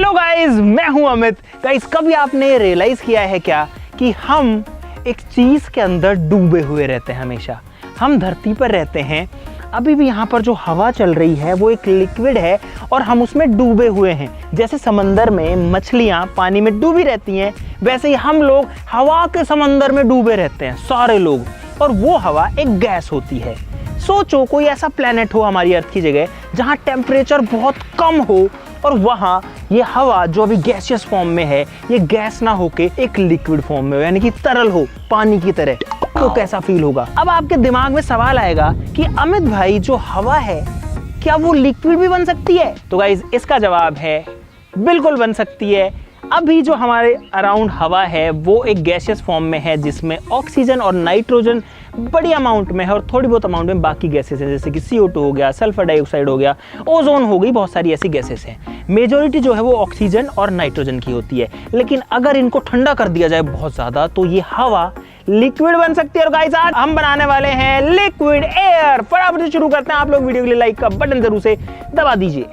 Hello guys, मैं हूं Amit. Guys, कभी आपने रियलाइज किया है क्या कि हम एक चीज के अंदर डूबे हुए रहते हैं। हमेशा हम धरती पर रहते हैं, अभी भी यहाँ पर जो हवा चल रही है वो एक लिक्विड है और हम उसमें डूबे हुए हैं। जैसे समंदर में मछलियाँ पानी में डूबी रहती हैं, वैसे ही हम लोग हवा के समंदर में डूबे रहते हैं, सारे लोग। और वो हवा एक गैस होती है। सोचो कोई ऐसा प्लेनेट हो हमारी अर्थ की जगह जहाँ टेम्परेचर बहुत कम हो और वहाँ ये हवा जो अभी गैसियस फॉर्म में है, ये गैस ना होके एक लिक्विड फॉर्म में हो, यानी कि तरल हो पानी की तरह, तो कैसा फील होगा। अब आपके दिमाग में सवाल आएगा कि अमित भाई, जो हवा है क्या वो लिक्विड भी बन सकती है? तो गाइज, इसका जवाब है बिल्कुल बन सकती है। अभी जो हमारे अराउंड हवा है वो एक गैसियस फॉर्म में है, जिसमें ऑक्सीजन और नाइट्रोजन बड़ी अमाउंट में है और थोड़ी बहुत अमाउंट में बाकी गैसेस हैं, जैसे कि CO2 हो गया, सल्फर डाइऑक्साइड हो गया, ओजोन हो गई, बहुत सारी ऐसी गैसेस हैं। मेजॉरिटी जो है वो ऑक्सीजन और नाइट्रोजन की होती है, लेकिन अगर इनको ठंडा कर दिया जाए बहुत ज़्यादा तो ये हवा लिक्विड बन सकती है। और गाइस, आज हम बनाने वाले हैं लिक्विड एयर। फटाफट से शुरू करते हैं। आप लोग वीडियो के लिए लाइक का बटन जरूर से दबा दीजिए।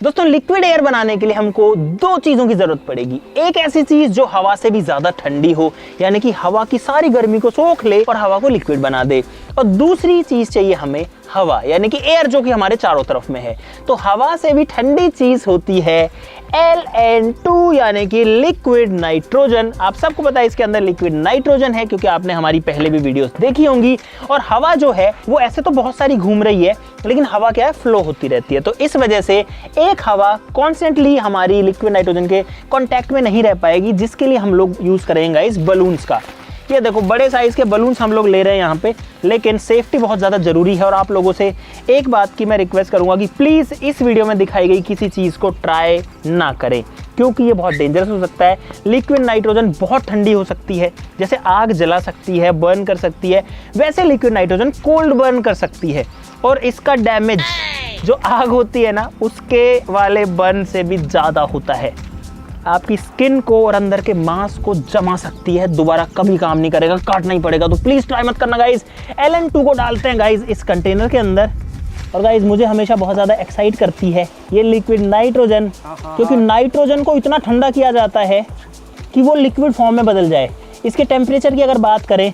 दोस्तों, लिक्विड एयर बनाने के लिए हमको दो चीजों की जरूरत पड़ेगी। एक ऐसी चीज जो हवा से भी ज्यादा ठंडी हो, यानी कि हवा की सारी गर्मी को सोख ले और हवा को लिक्विड बना दे। और दूसरी चीज चाहिए हमें हवा, यानी कि एयर, जो कि हमारे चारों तरफ में है। तो हवा से भी ठंडी चीज होती है LN2, यानी कि लिक्विड नाइट्रोजन। आप सबको पता है इसके अंदर लिक्विड नाइट्रोजन है, क्योंकि आपने हमारी पहले भी वीडियोस देखी होंगी। और हवा जो है वो ऐसे तो बहुत सारी घूम रही है, लेकिन हवा क्या है, फ्लो होती रहती है। तो इस वजह से एक हवा कॉन्स्टेंटली हमारी लिक्विड नाइट्रोजन के कॉन्टैक्ट में नहीं रह पाएगी, जिसके लिए हम लोग यूज करेंगे इस बलून्स का। ये देखो, बड़े साइज के बलून्स हम लोग ले रहे हैं यहाँ पे, लेकिन सेफ्टी बहुत ज़्यादा ज़रूरी है। और आप लोगों से एक बात की मैं रिक्वेस्ट करूँगा कि प्लीज़ इस वीडियो में दिखाई गई किसी चीज़ को ट्राई ना करें, क्योंकि ये बहुत डेंजरस हो सकता है। लिक्विड नाइट्रोजन बहुत ठंडी हो सकती है, जैसे आग जला सकती है, बर्न कर सकती है, वैसे लिक्विड नाइट्रोजन कोल्ड बर्न कर सकती है। और इसका डैमेज जो आग होती है ना, उसके वाले बर्न से भी ज़्यादा होता है। आपकी स्किन को और अंदर के मांस को जमा सकती है, दोबारा कभी काम नहीं करेगा, काटना ही पड़ेगा। तो प्लीज़ ट्राई मत करना गाइज। LN2 को डालते हैं गाइज इस कंटेनर के अंदर। और गाइज, मुझे हमेशा बहुत ज़्यादा एक्साइट करती है ये लिक्विड नाइट्रोजन, क्योंकि नाइट्रोजन को इतना ठंडा किया जाता है कि वो लिक्विड फॉर्म में बदल जाए। इसके टेम्परेचर की अगर बात करें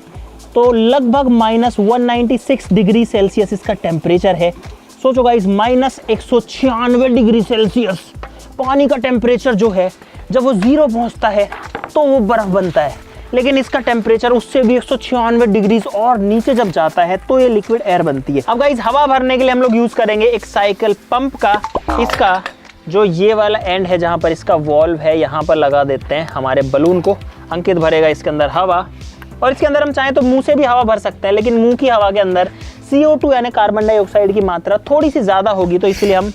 तो लगभग -196 डिग्री सेल्सियस इसका टेम्परेचर है। सोचो गाइज, -196 डिग्री सेल्सियस पानी का टेम्परेचर जो है, जब वो 0 पहुंचता है तो वो बर्फ बनता है। लेकिन इसका टेम्परेचर उससे भी 196 डिग्री और नीचे जब जाता है तो ये लिक्विड एयर बनती है। अब गाइस, हवा भरने के लिए हम लोग यूज करेंगे एक साइकिल पंप का। इसका जो ये वाला एंड है, जहाँ पर इसका वॉल्व है, यहाँ पर लगा देते हैं हमारे बलून को। अंकित भरेगा इसके अंदर हवा, और इसके अंदर हम चाहें तो मुंह से भी हवा भर सकते हैं, लेकिन मुंह की हवा के अंदर CO2 यानी कार्बन डाइऑक्साइड की मात्रा थोड़ी सी ज़्यादा होगी, तो इसलिए हम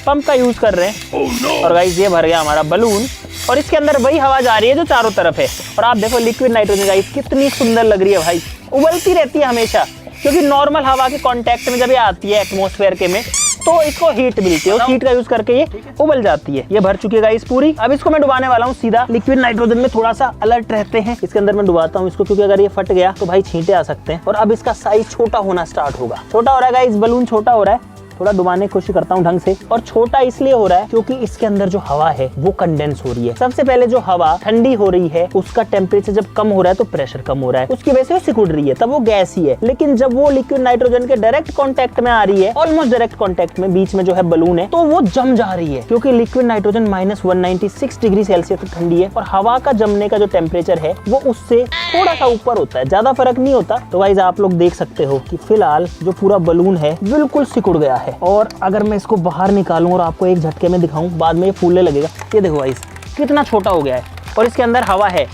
पंप का यूज़ कर रहे हैं। और गाइस, ये भर गया हमारा बलून और इसके अंदर वही हवा जा रही है जो चारों तरफ है। और आप देखो लिक्विड नाइट्रोजन गाइस कितनी सुंदर लग रही है भाई, उबलती रहती है हमेशा, क्योंकि नॉर्मल हवा के कांटेक्ट में जब ये आती है एटमॉस्फेयर के में, तो इसको हीट मिलती है, उस हीट का यूज करके ये उबल जाती है। ये भर चुकी है गाइस पूरी। अब इसको मैं डुबाने वाला हूँ सीधा। लिक्विड नाइट्रोजन में थोड़ा सा अलर्ट रहते हैं, इसके अंदर मैं डुबाता हूँ इसको, क्योंकि अगर ये फट गया तो भाई छींटे आ सकते हैं। और अब इसका साइज छोटा होना स्टार्ट होगा। छोटा हो रहा है गाइस, बलून छोटा हो रहा है। थोड़ा डुबाने की कोशिश करता हूँ ढंग से। और छोटा इसलिए हो रहा है क्योंकि इसके अंदर जो हवा है वो कंडेंस हो रही है। सबसे पहले जो हवा ठंडी हो रही है, उसका टेम्परेचर जब कम हो रहा है तो प्रेशर कम हो रहा है, उसकी वजह से वो सिकुड़ रही है, तब वो गैस ही है। लेकिन जब वो लिक्विड नाइट्रोजन के डायरेक्ट कांटेक्ट में आ रही है, ऑलमोस्ट डायरेक्ट कांटेक्ट में, बीच में जो है बलून है, तो वो जम जा रही है, क्योंकि लिक्विड नाइट्रोजन -196 डिग्री सेल्सियस तक ठंडी है। और हवा का जमने का जो टेम्परेचर है वो उससे थोड़ा सा ऊपर होता है, ज्यादा फर्क नहीं होता। तो गाइस, आप लोग देख सकते हो कि फिलहाल जो पूरा बलून है बिल्कुल सिकुड़ गया है। और अगर मैं इसको बाहर निकालूं और आपको एक झटके में दिखाऊं, बाद में ये फूलने लगेगा। ये देखो गाइस कितना छोटा हो गया है, और इसके अंदर हवा है।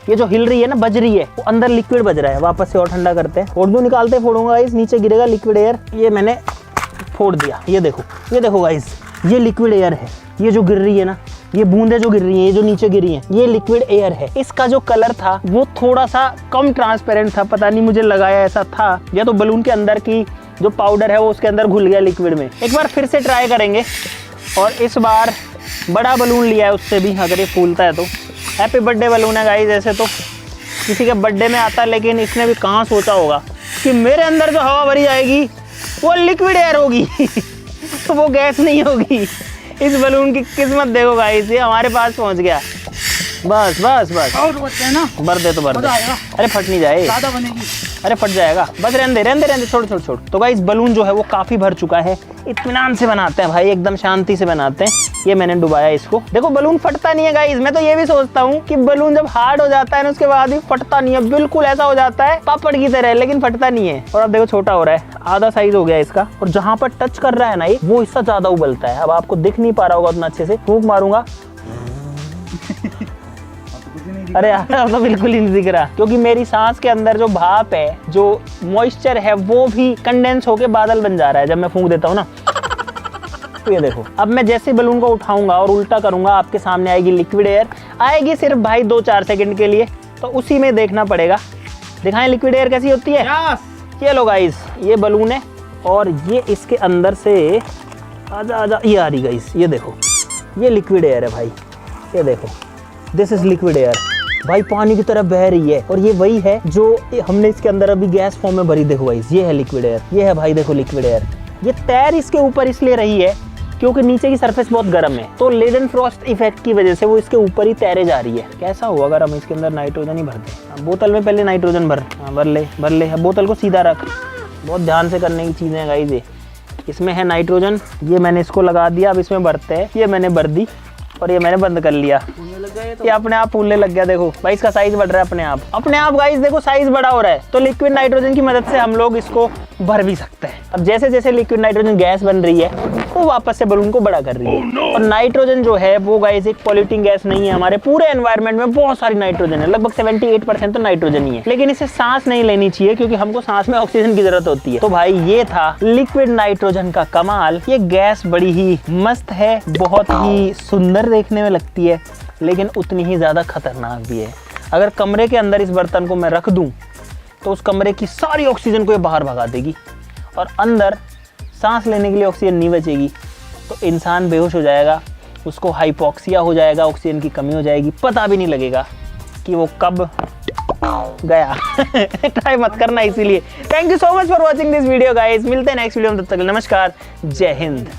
ये जो हिल रही है ना, बज रही है, वो अंदर लिक्विड बज रहा है। वापस से और ठंडा करते हैं, फोड़ दूं, निकालते फोड़ूंगा गाइस, नीचे गिरेगा लिक्विड एयर। ये मैंने फोड़ दिया। ये देखो गाइस, ये लिक्विड एयर है। ये जो गिर रही है ना, ये बूंदे जो गिर रही हैं, ये जो नीचे गिरी हैं, ये लिक्विड एयर है। इसका जो कलर था वो थोड़ा सा कम ट्रांसपेरेंट था, पता नहीं मुझे लगाया ऐसा था, या तो बलून के अंदर की जो पाउडर है वो उसके अंदर घुल गया लिक्विड में। एक बार फिर से ट्राई करेंगे, और इस बार बड़ा बलून लिया है, उससे भी अगर ये फूलता है तो। हैप्पी बर्थडे बलून है गाइस, ऐसे तो किसी के बर्थडे में आता है, लेकिन इसने भी कहाँ सोचा होगा कि मेरे अंदर जो हवा भरी जाएगी वो लिक्विड एयर होगी। वो गैस नहीं होगी। इस बलून की किस्मत देखो गाइस, ये हमारे पास पहुंच गया। बस बस बस और बच्चे हैं ना, भर दे तो भर दे। अरे फट नहीं जाए, ज्यादा बनेगी। अरे फट जाएगा, बस रहने दे, छोड़ छोड़ छोड़। तो गाइस बलून जो है वो काफी भर चुका है। इत्मीनान से बनाते हैं भाई, एकदम शांति से बनाते हैं। ये मैंने डुबाया इसको, देखो बलून फटता नहीं है गाइस। मैं तो ये भी सोचता हूँ कि बलून जब हार्ड हो जाता है ना उसके बाद भी फटता नहीं है, बिल्कुल ऐसा हो जाता है पापड़ की तरह, लेकिन फटता नहीं है। और अब देखो छोटा हो रहा है, आधा साइज हो गया इसका। और जहाँ पर टच कर रहा है ना ये, वो हिस्सा ज्यादा उबलता है। अब आपको दिख नहीं पा रहा होगा उतना अच्छे से, फूंक मारूंगा। अरे यार अब तो बिल्कुल ही नहीं दिख रहा, क्योंकि मेरी सांस के अंदर जो भाप है, जो मॉइस्चर है, वो भी कंडेंस होके बादल बन जा रहा है जब मैं फूंक देता हूँ ना। तो ये देखो, अब मैं जैसे बलून को उठाऊंगा और उल्टा करूंगा, आपके सामने आएगी लिक्विड एयर। आएगी सिर्फ भाई 2-4 सेकंड के लिए, तो उसी में देखना पड़ेगा। दिखाएं लिक्विड एयर कैसी होती है। ये लो गाइस, ये बलून है और ये इसके अंदर से आजा आजा, ये आ रही गाइस, ये देखो, ये लिक्विड एयर है भाई। ये देखो, दिस इज लिक्विड एयर भाई, पानी की तरह बह रही है। और ये वही है जो हमने इसके अंदर अभी गैस फॉर्म में भरी। देखो गाइस, ये है लिक्विड एयर, ये है भाई देखो लिक्विड एयर। ये तैर इसके ऊपर इसलिए रही है क्योंकि नीचे की सरफेस बहुत गर्म है, तो लेडन फ्रॉस्ट इफेक्ट की वजह से वो इसके ऊपर ही तैरे जा रही है। कैसा हुआ अगर हम इसके अंदर नाइट्रोजन ही भर दें। बोतल में पहले नाइट्रोजन भर भर ले। बोतल को सीधा रख, बहुत ध्यान से करने की चीज़ें हैं गाइस। ये इसमें है नाइट्रोजन, ये मैंने इसको लगा दिया। अब इसमें भरते हैं, ये मैंने भर दी और ये मैंने बंद कर लिया। ये अपने आप फूलने लग गया। देखो भाई इसका साइज बढ़ रहा है अपने आप गाइस, देखो साइज बड़ा हो रहा है। तो लिक्विड नाइट्रोजन की मदद से हम लोग इसको भर भी सकते हैं। अब जैसे जैसे लिक्विड नाइट्रोजन गैस बन रही है, वो वापस से बलून को बड़ा कर रही है। और नाइट्रोजन जो है वो गाइस एक पॉल्यूटिंग गैस नहीं है। हमारे पूरे एनवायरनमेंट में बहुत सारी नाइट्रोजन है, लगभग 78% तो नाइट्रोजन ही है। लेकिन इसे सांस नहीं लेनी चाहिए क्योंकि हमको सांस में ऑक्सीजन की जरूरत होती है। तो भाई ये था लिक्विड नाइट्रोजन का कमाल। ये गैस बड़ी ही मस्त है, बहुत ही सुंदर देखने में लगती है, लेकिन उतनी ही ज्यादा खतरनाक भी है। अगर कमरे के अंदर इस बर्तन को मैं रख दूं तो उस कमरे की सारी ऑक्सीजन को ये बाहर भगा देगी और अंदर सांस लेने के लिए ऑक्सीजन नहीं बचेगी, तो इंसान बेहोश हो जाएगा, उसको हाइपोक्सिया हो जाएगा, ऑक्सीजन की कमी हो जाएगी, पता भी नहीं लगेगा कि वो कब गया। ट्राई मत करना इसीलिए। Thank you so much for watching this video guys. मिलते हैं नेक्स्ट वीडियो में, तब तक नमस्कार, जय हिंद।